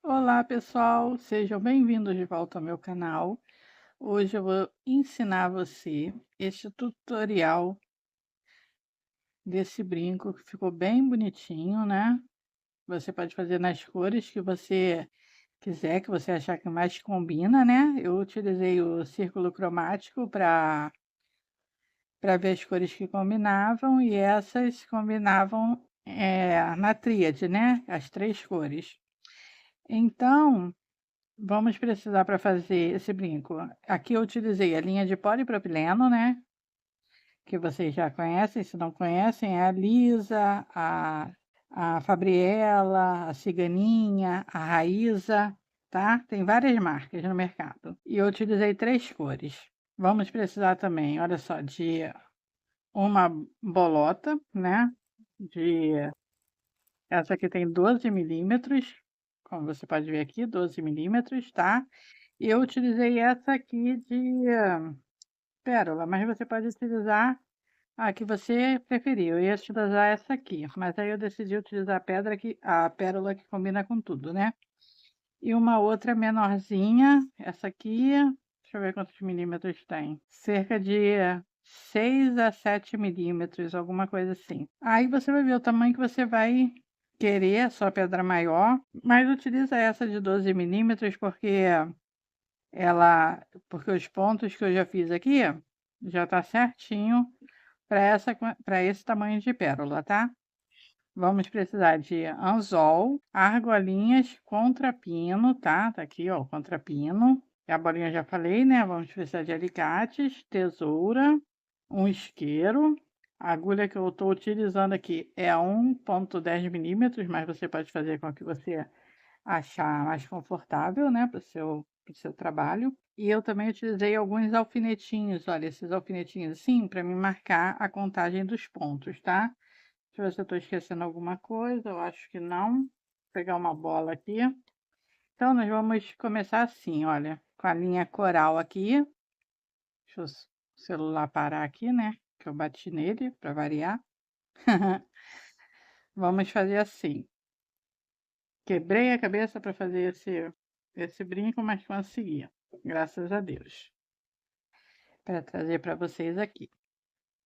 Olá, pessoal, sejam bem-vindos de volta ao meu canal. Hoje eu vou ensinar você este tutorial desse brinco que ficou bem bonitinho, né? Você pode fazer nas cores que você quiser, que você achar que mais combina, né? Eu utilizei o círculo cromático para ver as cores que combinavam e essas combinavam na tríade, né? As três cores. Então, vamos precisar para fazer esse brinco. Aqui eu utilizei a linha de polipropileno, né? Que vocês já conhecem, se não conhecem, é a Lisa, a Fabriela, a Ciganinha, a Raíza, tá? Tem várias marcas no mercado. E eu utilizei três cores. Vamos precisar também, olha só, de uma bolota, né? De Essa aqui tem 12 milímetros, como você pode ver aqui, 12 milímetros, tá? E eu utilizei essa aqui de pérola, mas você pode utilizar a que você preferir. Eu ia utilizar essa aqui, mas aí eu decidi utilizar a pérola que combina com tudo, né? E uma outra menorzinha, essa aqui, deixa eu ver quantos milímetros tem. Cerca de 6 a 7 milímetros, alguma coisa assim. Aí você vai ver o tamanho que você vai querer, a sua pedra maior, mas utiliza essa de 12 milímetros porque os pontos que eu já fiz aqui já tá certinho para esse tamanho de pérola, tá? Vamos precisar de anzol, argolinhas, contrapino, tá? Tá aqui, ó, o contrapino. A bolinha eu já falei, né? Vamos precisar de alicates, tesoura, um isqueiro. A agulha que eu estou utilizando aqui é a 1,10 milímetros, mas você pode fazer com a que você achar mais confortável, né, para o seu trabalho. E eu também utilizei alguns alfinetinhos, olha, esses alfinetinhos assim, para me marcar a contagem dos pontos, tá? Deixa eu ver se eu estou esquecendo alguma coisa, eu acho que não. Vou pegar uma bola aqui. Então, nós vamos começar assim, olha, com a linha coral aqui. Deixa o celular parar aqui, né, que eu bati nele, para variar. Vamos fazer assim. Quebrei a cabeça para fazer esse brinco, mas consegui, graças a Deus. Para trazer para vocês aqui.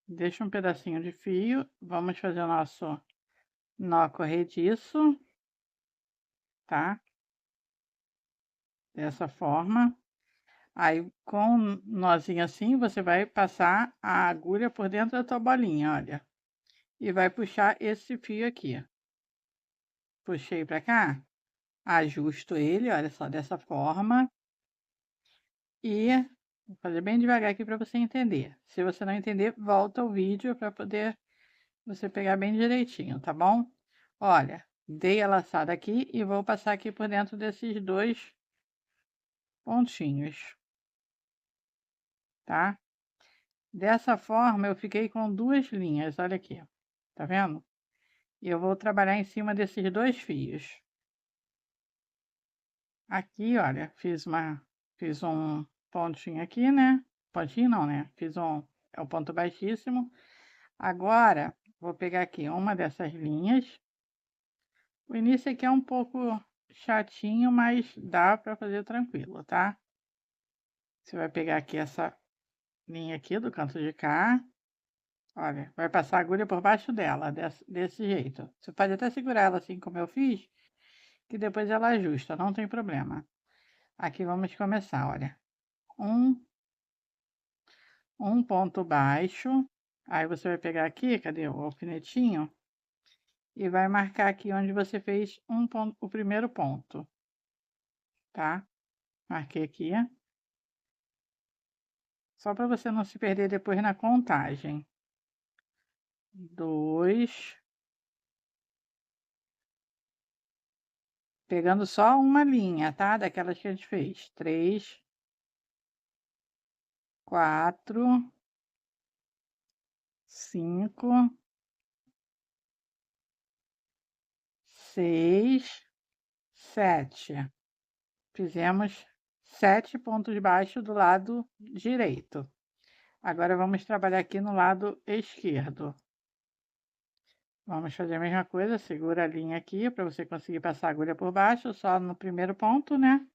Deixa um pedacinho de fio, vamos fazer o nosso nó corrediço, tá? Dessa forma. Aí, com um nozinho assim, você vai passar a agulha por dentro da tua bolinha, olha. E vai puxar esse fio aqui. Puxei para cá, ajusto ele, olha só, dessa forma. E vou fazer bem devagar aqui para você entender. Se você não entender, volta o vídeo para poder você pegar bem direitinho, tá bom? Olha, dei a laçada aqui e vou passar aqui por dentro desses dois pontinhos, tá? Dessa forma, eu fiquei com duas linhas, olha aqui, tá vendo? E eu vou trabalhar em cima desses dois fios. Aqui, olha, fiz um pontinho aqui, né? Pontinho não, né? É o ponto baixíssimo. Agora, vou pegar aqui uma dessas linhas. O início aqui é um pouco chatinho, mas dá para fazer tranquilo, tá? Você vai pegar aqui essa linha aqui do canto de cá. Olha, vai passar a agulha por baixo dela, desse jeito. Você pode até segurar ela assim como eu fiz, que depois ela ajusta, não tem problema. Aqui vamos começar, olha. Um, um ponto baixo. Aí você vai pegar aqui, cadê o alfinetinho? E vai marcar aqui onde você fez o primeiro ponto, tá? Marquei aqui. Só para você não se perder depois na contagem. 2, pegando só uma linha, tá? Daquelas que a gente fez. 3, 4, 5, 6, 7. Fizemos 7 pontos baixos do lado direito. Agora vamos trabalhar aqui no lado esquerdo. Vamos fazer a mesma coisa, segura a linha aqui para você conseguir passar a agulha por baixo, só no primeiro ponto, né?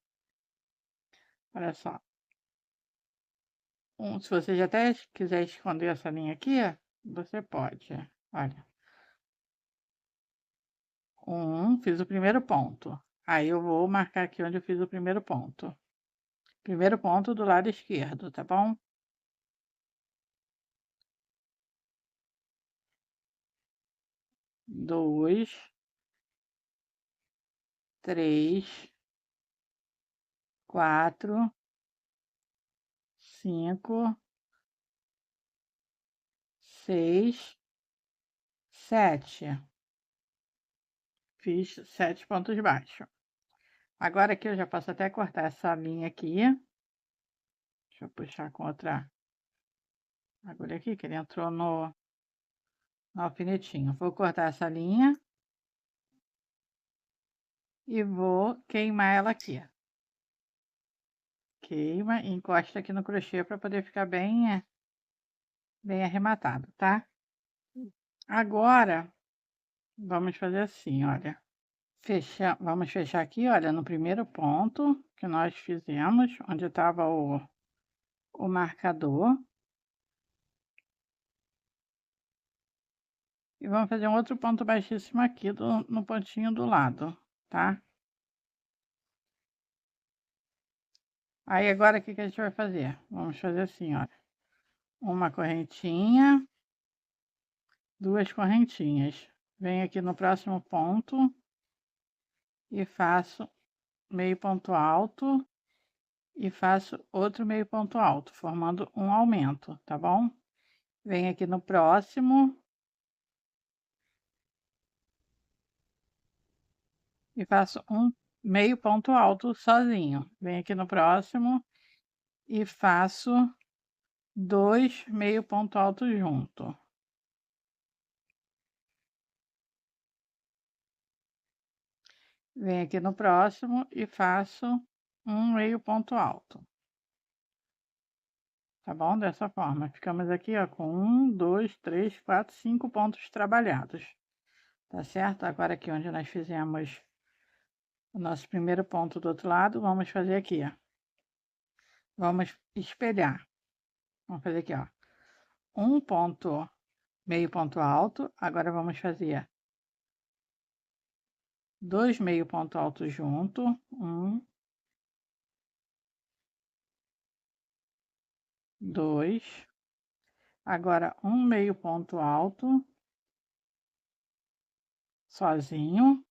Olha só. Se você já até quiser esconder essa linha aqui, você pode. Olha. Fiz o primeiro ponto. Aí eu vou marcar aqui onde eu fiz o primeiro ponto. Primeiro ponto do lado esquerdo, tá bom? 2, 3, 4, 5, 6, 7. Fiz 7 pontos baixos. Agora aqui eu já posso até cortar essa linha aqui. Deixa eu puxar com outra agulha aqui, que ele entrou no alfinetinho. Vou cortar essa linha e vou queimar ela aqui. Queima e encosta aqui no crochê para poder ficar bem arrematado, tá? Agora, vamos fazer assim, olha. Vamos fechar aqui, olha, no primeiro ponto que nós fizemos, onde estava o marcador. E vamos fazer um outro ponto baixíssimo aqui no pontinho do lado, tá? Aí agora o que a gente vai fazer? Vamos fazer assim, olha. Uma correntinha, duas correntinhas. Venho aqui no próximo ponto e faço meio ponto alto e faço outro meio ponto alto, formando um aumento, tá bom? Venho aqui no próximo e faço um meio ponto alto sozinho. Venho aqui no próximo e faço 2 meio ponto alto junto. Venho aqui no próximo e faço um meio ponto alto. Tá bom? Dessa forma. Ficamos aqui, ó, com 1, 2, 3, 4, 5 pontos trabalhados. Tá certo? Agora aqui onde nós fizemos o nosso primeiro ponto do outro lado, vamos fazer aqui, ó. Vamos espelhar. Vamos fazer aqui, ó. Um ponto, meio ponto alto. Agora vamos fazer 2 meio ponto alto junto. 1, 2. Agora um meio ponto alto sozinho.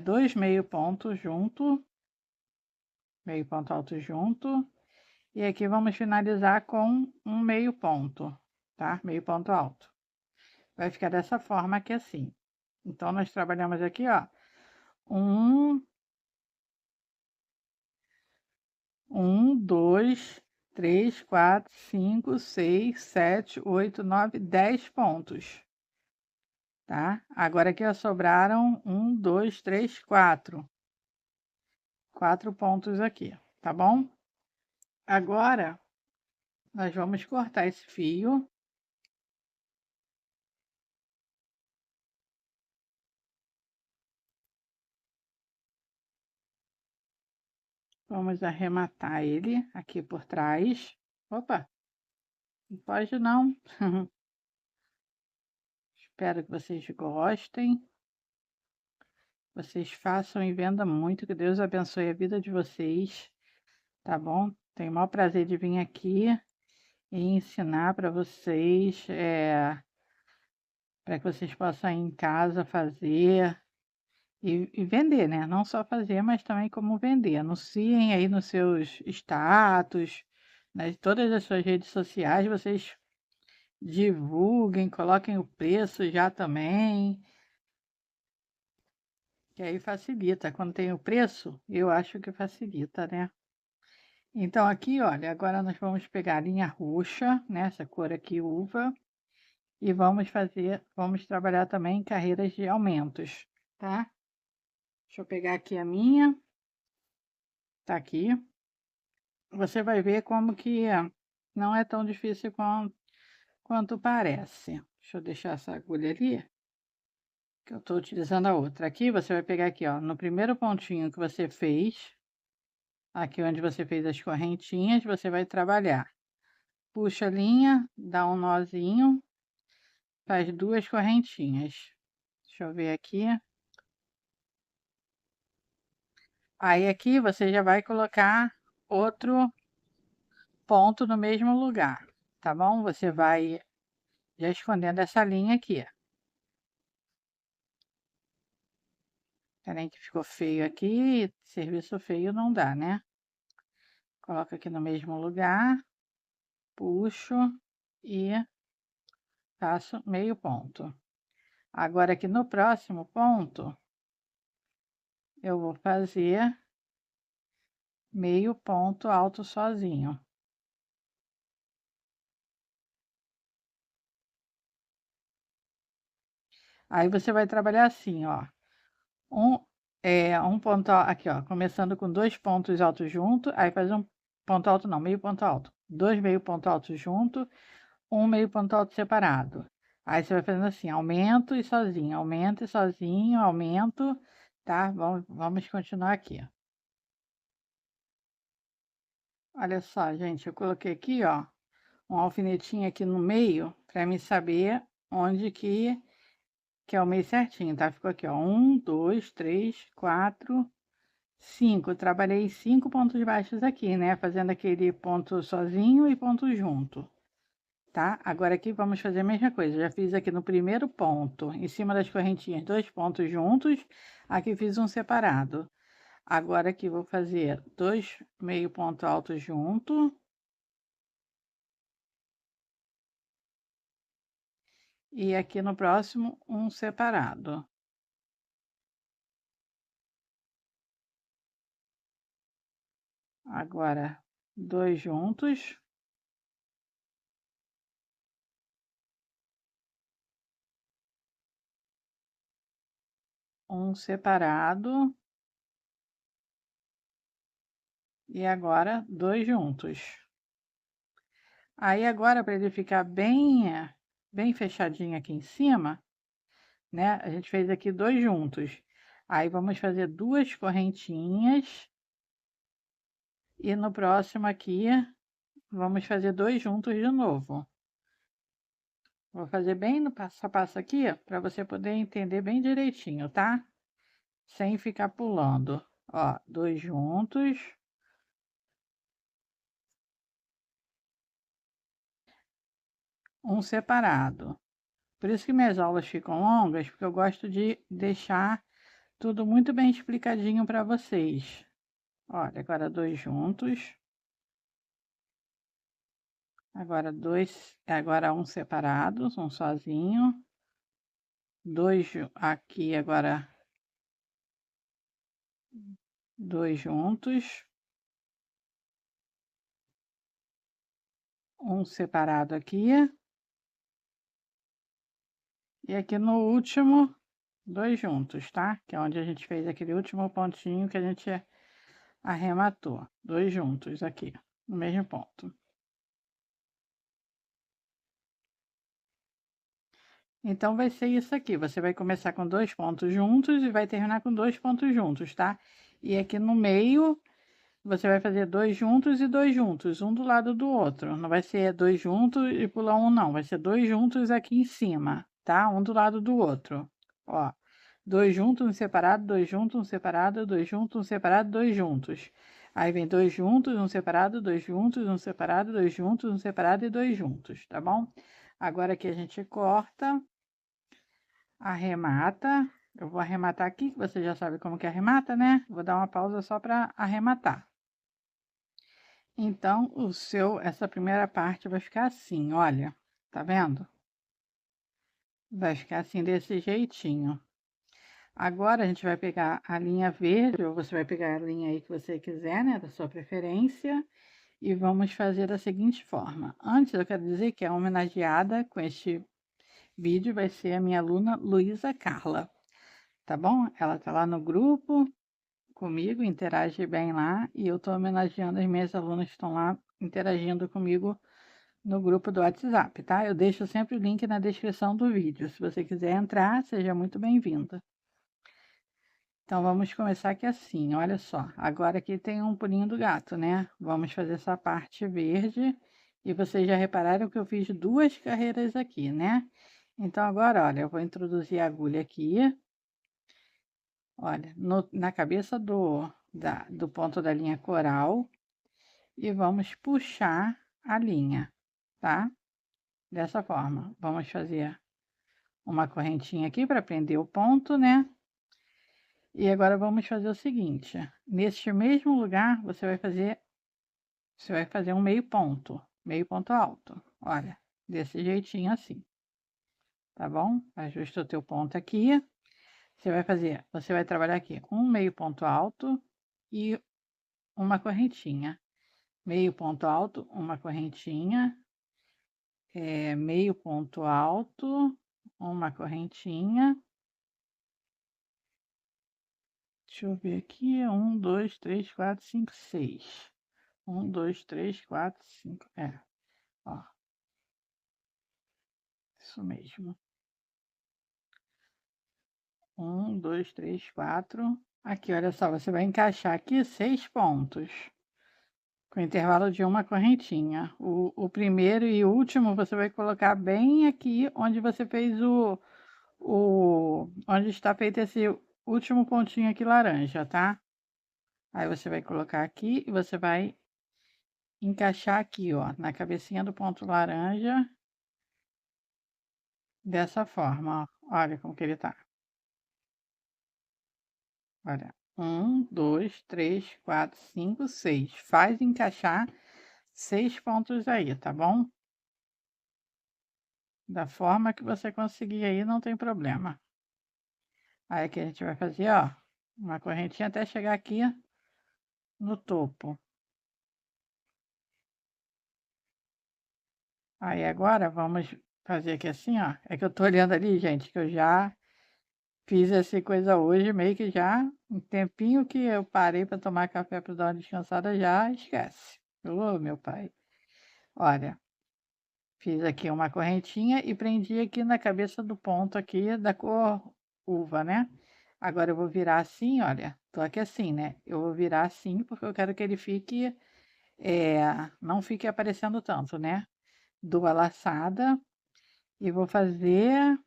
2 meio pontos junto. Meio ponto alto junto. E aqui vamos finalizar com um meio ponto, tá? Meio ponto alto. Vai ficar dessa forma aqui assim. Então, nós trabalhamos aqui, ó, 2, 3, 4, 5, 6, 7, 8, 9, 10 pontos, tá? Agora aqui, ó, sobraram 2, 3, 4. 4 pontos aqui, tá bom? Agora, nós vamos cortar esse fio. Vamos arrematar ele aqui por trás. Opa, não pode não. Espero que vocês gostem. Vocês façam e vendam muito. Que Deus abençoe a vida de vocês. Tá bom? Tenho o maior prazer de vir aqui e ensinar para vocês, para que vocês possam ir em casa fazer e vender, né? Não só fazer, mas também como vender. Anunciem aí nos seus status, nas todas as suas redes sociais, vocês divulguem, coloquem o preço já também, que aí facilita. Quando tem o preço, eu acho que facilita, né? Então, aqui, olha, agora nós vamos pegar a linha roxa, né? Essa cor aqui, uva, e vamos trabalhar também em carreiras de aumentos, tá? Deixa eu pegar aqui a minha, tá aqui. Você vai ver como que não é tão difícil quanto parece. Deixa eu deixar essa agulha ali, que eu estou utilizando a outra. Aqui você vai pegar aqui, ó, no primeiro pontinho que você fez, aqui onde você fez as correntinhas, você vai trabalhar. Puxa a linha, dá um nozinho, faz 2 correntinhas. Deixa eu ver aqui. Aí aqui você já vai colocar outro ponto no mesmo lugar, tá bom? Você vai já escondendo essa linha aqui. Peraí que ficou feio aqui, serviço feio não dá, né? Coloca aqui no mesmo lugar, puxo e faço meio ponto. Agora aqui no próximo ponto, eu vou fazer meio ponto alto sozinho. Aí você vai trabalhar assim, ó. Um ponto aqui, ó, começando com 2 pontos altos junto, aí faz um ponto alto não, meio ponto alto. 2 meio ponto altos junto, um meio ponto alto separado. Aí você vai fazendo assim, aumento e sozinho, aumento e sozinho, aumento, tá? Vamos continuar aqui. Olha só, gente, eu coloquei aqui, ó, um alfinetinho aqui no meio, para me saber onde que é o meio certinho, tá? Ficou aqui, ó, 1, 2, 3, 4, 5. Trabalhei 5 pontos baixos aqui, né? Fazendo aquele ponto sozinho e ponto junto, tá? Agora aqui vamos fazer a mesma coisa. Já fiz aqui no primeiro ponto, em cima das correntinhas, 2 pontos juntos. Aqui fiz um separado. Agora aqui vou fazer 2 meio ponto alto junto. E aqui no próximo, um separado. Agora, 2 juntos. Um separado. E agora, 2 juntos. Aí agora, para ele ficar bem fechadinho aqui em cima, né? A gente fez aqui 2 juntos. Aí vamos fazer 2 correntinhas. E no próximo aqui, vamos fazer 2 juntos de novo. Vou fazer bem no passo a passo aqui, para você poder entender bem direitinho, tá? Sem ficar pulando. Ó, 2 juntos. Um separado. Por isso que minhas aulas ficam longas, porque eu gosto de deixar tudo muito bem explicadinho para vocês. Olha, agora 2 juntos. Agora agora um separado, um sozinho. 2 aqui agora 2 juntos. Um separado aqui. E aqui no último, 2 juntos, tá? Que é onde a gente fez aquele último pontinho que a gente arrematou. 2 juntos aqui, no mesmo ponto. Então, vai ser isso aqui. Você vai começar com 2 pontos juntos e vai terminar com 2 pontos juntos, tá? E aqui no meio, você vai fazer 2 juntos e 2 juntos, um do lado do outro. Não vai ser 2 juntos e pular um, não. Vai ser 2 juntos aqui em cima, tá? Um do lado do outro. Ó, 2 juntos, um separado, 2 juntos, um separado, 2 juntos, um separado, 2 juntos. Aí vem 2 juntos, um separado, 2 juntos, um separado, 2 juntos, um separado e 2 juntos, tá bom? Agora aqui a gente corta, arremata. Eu vou arrematar aqui, que você já sabe como que arremata, né? Vou dar uma pausa só para arrematar. Então, essa primeira parte vai ficar assim, olha, tá vendo? Vai ficar assim desse jeitinho. Agora a gente vai pegar a linha verde, ou você vai pegar a linha aí que você quiser, né, da sua preferência, e vamos fazer da seguinte forma. Antes, eu quero dizer que a homenageada com este vídeo vai ser a minha aluna Luísa Carla, tá bom? Ela tá lá no grupo comigo, interage bem lá, e eu tô homenageando as minhas alunas que estão lá interagindo comigo no grupo do WhatsApp, tá? Eu deixo sempre o link na descrição do vídeo. Se você quiser entrar, seja muito bem-vinda. Então, vamos começar aqui assim, olha só. Agora aqui tem um pulinho do gato, né? Vamos fazer essa parte verde. E vocês já repararam que eu fiz 2 carreiras aqui, né? Então, agora, olha, eu vou introduzir a agulha aqui. Olha, na cabeça do ponto da linha coral. E vamos puxar a linha, tá? Dessa forma. Vamos fazer uma correntinha aqui para prender o ponto, né? E agora vamos fazer o seguinte, neste mesmo lugar você vai fazer um meio ponto alto, olha, desse jeitinho assim, tá bom? Ajusta o teu ponto aqui, você vai trabalhar aqui um meio ponto alto e uma correntinha, meio ponto alto, uma correntinha, meio ponto alto, uma correntinha. Deixa eu ver aqui, 1, 2, 3, 4, 5, 6. 1, 2, 3, 4, 5. Ó, isso mesmo. 1, 2, 3, 4. Aqui, olha só, você vai encaixar aqui 6 pontos, com intervalo de uma correntinha. O primeiro e o último você vai colocar bem aqui onde você fez onde está feito esse último pontinho aqui laranja, tá? Aí você vai colocar aqui e você vai encaixar aqui, ó, na cabecinha do ponto laranja, dessa forma, ó. Olha como que ele tá. Olha, 1, 2, 3, 4, 5, 6. Faz encaixar 6 pontos aí, tá bom? Da forma que você conseguir aí, não tem problema. Aí aqui a gente vai fazer, ó, uma correntinha até chegar aqui no topo. Aí agora vamos fazer aqui assim, ó. É que eu tô olhando ali, gente, que eu já fiz essa coisa hoje, meio que já, um tempinho que eu parei para tomar café para dar uma descansada, já esquece. Ô, meu pai. Olha, fiz aqui uma correntinha e prendi aqui na cabeça do ponto aqui da cor uva, né? Agora eu vou virar assim, olha, tô aqui assim, né? Eu vou virar assim porque eu quero que ele fique, não fique aparecendo tanto, né? Dou a laçada e vou fazer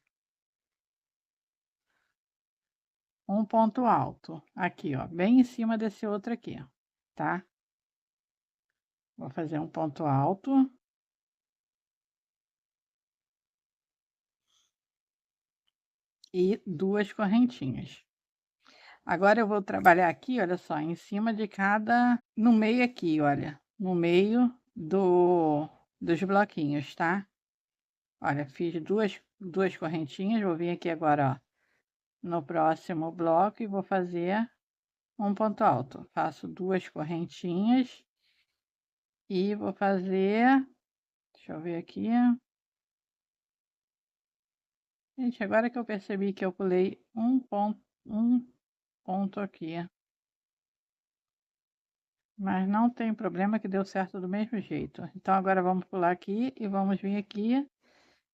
um ponto alto aqui, ó, bem em cima desse outro aqui, tá? Vou fazer um ponto alto. E 2 correntinhas. Agora eu vou trabalhar aqui, olha só, em cima de cada, no meio aqui, olha, no meio dos bloquinhos, tá? Olha, fiz duas correntinhas, vou vir aqui agora, ó, no próximo bloco e vou fazer um ponto alto. Faço 2 correntinhas e vou fazer, deixa eu ver aqui. Gente, agora que eu percebi que eu pulei um ponto aqui. Mas não tem problema que deu certo do mesmo jeito. Então, agora vamos pular aqui e vamos vir aqui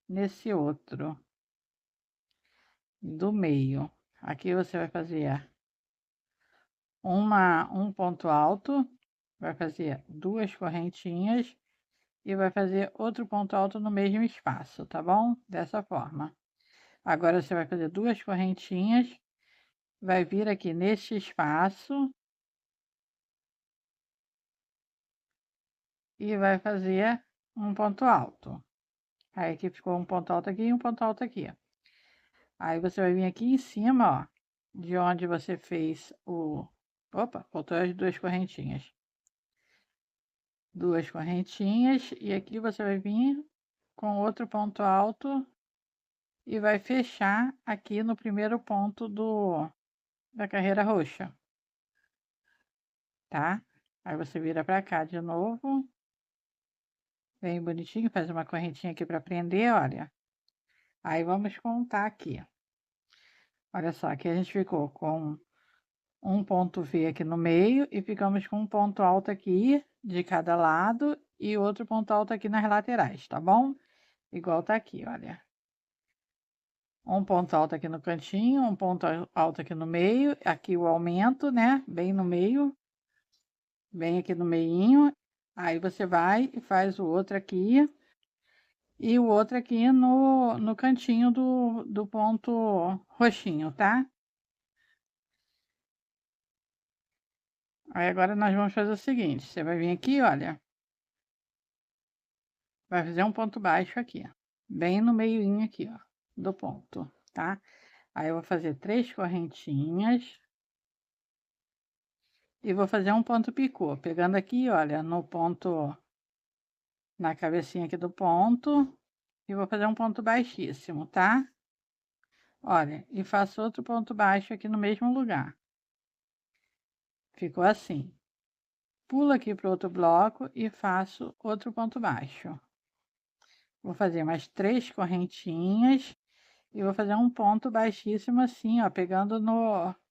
nesse outro, do meio. Aqui você vai fazer um ponto alto, vai fazer 2 correntinhas e vai fazer outro ponto alto no mesmo espaço, tá bom? Dessa forma. Agora você vai fazer 2 correntinhas, vai vir aqui neste espaço e vai fazer um ponto alto. Aí aqui ficou um ponto alto aqui e um ponto alto aqui. Aí você vai vir aqui em cima, ó, de onde você fez o... Opa, faltou as 2 correntinhas. 2 correntinhas e aqui você vai vir com outro ponto alto e vai fechar aqui no primeiro ponto da carreira roxa, tá? Aí você vira pra cá de novo, bem bonitinho, faz uma correntinha aqui pra prender, olha. Aí vamos contar aqui. Olha só, aqui a gente ficou com um ponto V aqui no meio e ficamos com um ponto alto aqui de cada lado e outro ponto alto aqui nas laterais, tá bom? Igual tá aqui, olha. Um ponto alto aqui no cantinho, um ponto alto aqui no meio, aqui o aumento, né? Bem no meio, bem aqui no meinho. Aí você vai e faz o outro aqui e o outro aqui no cantinho do ponto roxinho, tá? Aí agora nós vamos fazer o seguinte, você vai vir aqui, olha, vai fazer um ponto baixo aqui, ó, bem no meioinho aqui, ó, do ponto, tá? Aí eu vou fazer 3 correntinhas e vou fazer um ponto picô, pegando aqui, olha, no ponto, na cabecinha aqui do ponto, e vou fazer um ponto baixíssimo, tá? Olha, e faço outro ponto baixo aqui no mesmo lugar. Ficou assim. Pulo aqui para outro bloco e faço outro ponto baixo. Vou fazer mais 3 correntinhas e vou fazer um ponto baixíssimo assim, ó, pegando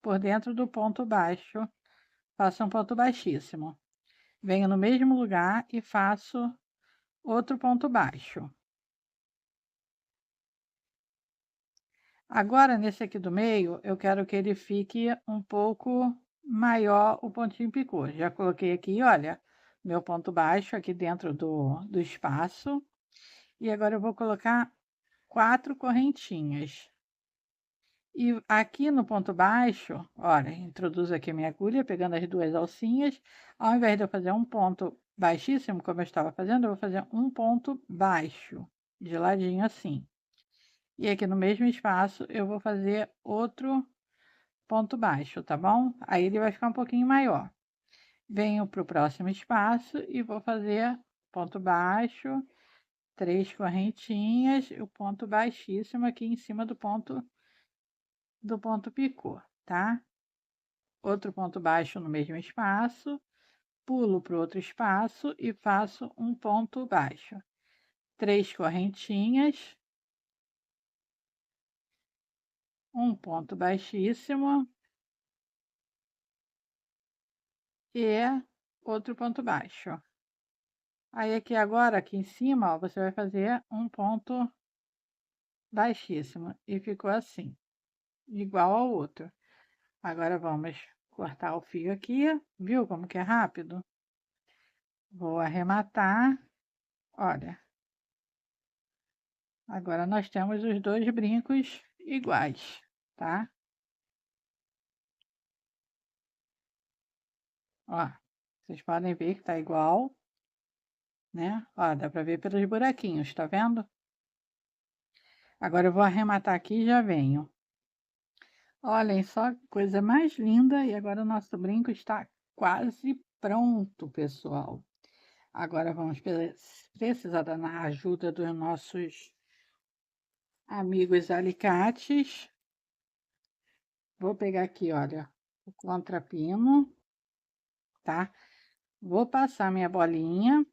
por dentro do ponto baixo. Faço um ponto baixíssimo. Venho no mesmo lugar e faço outro ponto baixo. Agora, nesse aqui do meio, eu quero que ele fique um pouco maior o pontinho picô. Já coloquei aqui, olha, meu ponto baixo aqui dentro do espaço. E agora eu vou colocar 4 correntinhas. E aqui no ponto baixo, olha, introduzo aqui a minha agulha, pegando as 2 alcinhas. Ao invés de eu fazer um ponto baixíssimo, como eu estava fazendo, eu vou fazer um ponto baixo, de ladinho assim. E aqui no mesmo espaço, eu vou fazer outro ponto baixo, tá bom? Aí ele vai ficar um pouquinho maior. Venho para o próximo espaço e vou fazer ponto baixo, 3 correntinhas, e o ponto baixíssimo aqui em cima do ponto picô, tá? Outro ponto baixo no mesmo espaço, pulo para o outro espaço e faço um ponto baixo. 3 correntinhas, um ponto baixíssimo e outro ponto baixo. Aí aqui agora, aqui em cima, ó, você vai fazer um ponto baixíssimo e ficou assim, igual ao outro. Agora vamos cortar o fio aqui, viu como que é rápido? Vou arrematar, olha. Agora nós temos os 2 brincos iguais, tá? Ó, vocês podem ver que tá igual, né? Ó, dá pra ver pelos buraquinhos, tá vendo? Agora eu vou arrematar aqui e já venho. Olhem só que coisa mais linda, e agora o nosso brinco está quase pronto, pessoal. Agora vamos precisar da ajuda dos nossos amigos alicates. Vou pegar aqui, olha, o contrapino, tá? Vou passar minha bolinha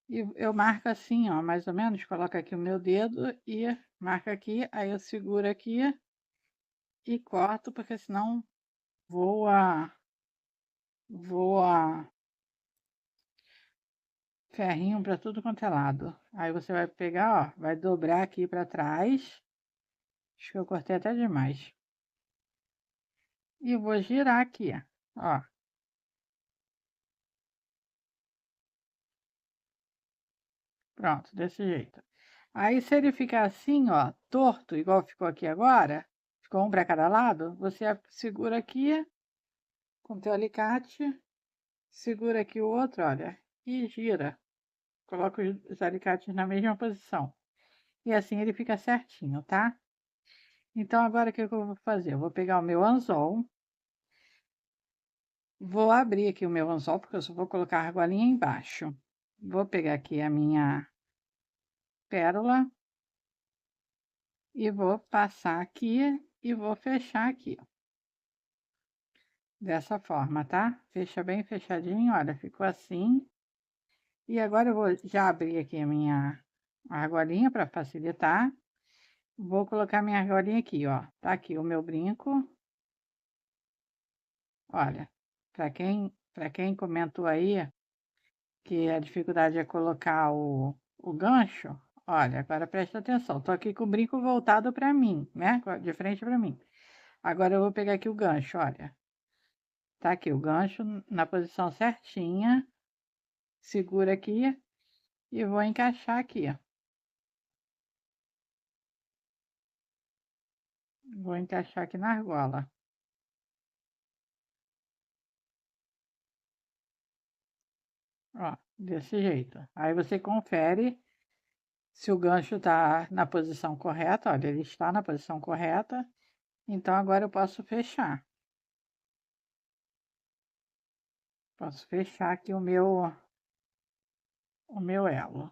e eu marco assim, ó, mais ou menos, coloco aqui o meu dedo e marco aqui, aí eu seguro aqui e corto, porque senão voa ferrinho para tudo quanto é lado. Aí você vai pegar, ó, vai dobrar aqui para trás. Acho que eu cortei até demais. E vou girar aqui, ó. Pronto, desse jeito. Aí se ele ficar assim, ó, torto, igual ficou aqui agora, ficou um para cada lado, você segura aqui com teu alicate, segura aqui o outro, olha, e gira. Coloca os alicates na mesma posição. E assim ele fica certinho, tá? Então agora o que eu vou fazer? Eu vou pegar o meu anzol, vou abrir aqui o meu anzol, porque eu só vou colocar a argolinha embaixo. Vou pegar aqui a minha pérola e vou passar aqui e vou fechar aqui, ó. Dessa forma, tá? Fecha bem fechadinho, olha, ficou assim. E agora eu vou já abrir aqui a minha argolinha para facilitar. Vou colocar minha argolinha aqui, ó. Tá aqui o meu brinco. Olha, para quem comentou aí que a dificuldade é colocar o gancho. Olha, agora presta atenção. Tô aqui com o brinco voltado para mim, né? De frente para mim. Agora eu vou pegar aqui o gancho, olha. Tá aqui o gancho na posição certinha. Segura aqui e vou encaixar aqui, ó. Vou encaixar aqui na argola. Ó, desse jeito. Aí você confere se o gancho tá na posição correta. Olha, ele está na posição correta. Então agora eu posso fechar. Posso fechar aqui o meu elo.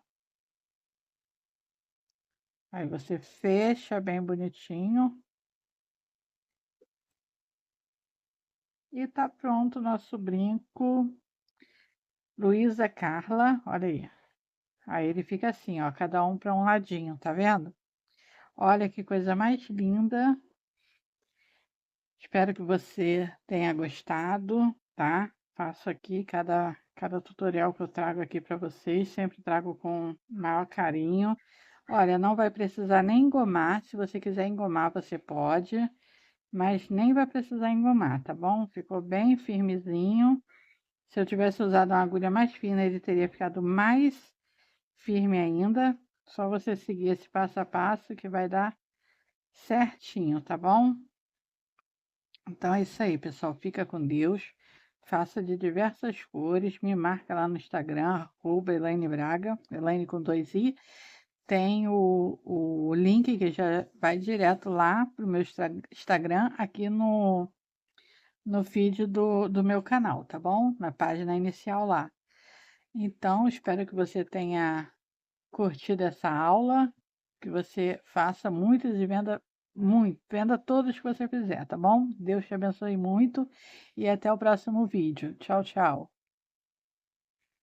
Aí você fecha bem bonitinho. E tá pronto o nosso brinco. Luísa Carla, olha aí. Aí ele fica assim, ó, cada um para um ladinho, tá vendo? Olha que coisa mais linda. Espero que você tenha gostado, tá? Faço aqui cada tutorial que eu trago aqui para vocês, sempre trago com maior carinho. Olha, não vai precisar nem engomar, se você quiser engomar você pode, mas nem vai precisar engomar, tá bom? Ficou bem firmezinho. Se eu tivesse usado uma agulha mais fina, ele teria ficado mais firme ainda. Só você seguir esse passo a passo que vai dar certinho, tá bom? Então é isso aí, pessoal. Fica com Deus. Faça de diversas cores. Me marca lá no Instagram, Elaine Braga, Elaine com 2i. Tem o link que já vai direto lá pro meu Instagram, aqui no feed do meu canal, tá bom? Na página inicial lá. Então, espero que você tenha curtido essa aula, que você faça muitas e venda todos que você fizer, tá bom? Deus te abençoe muito e até o próximo vídeo. Tchau, tchau.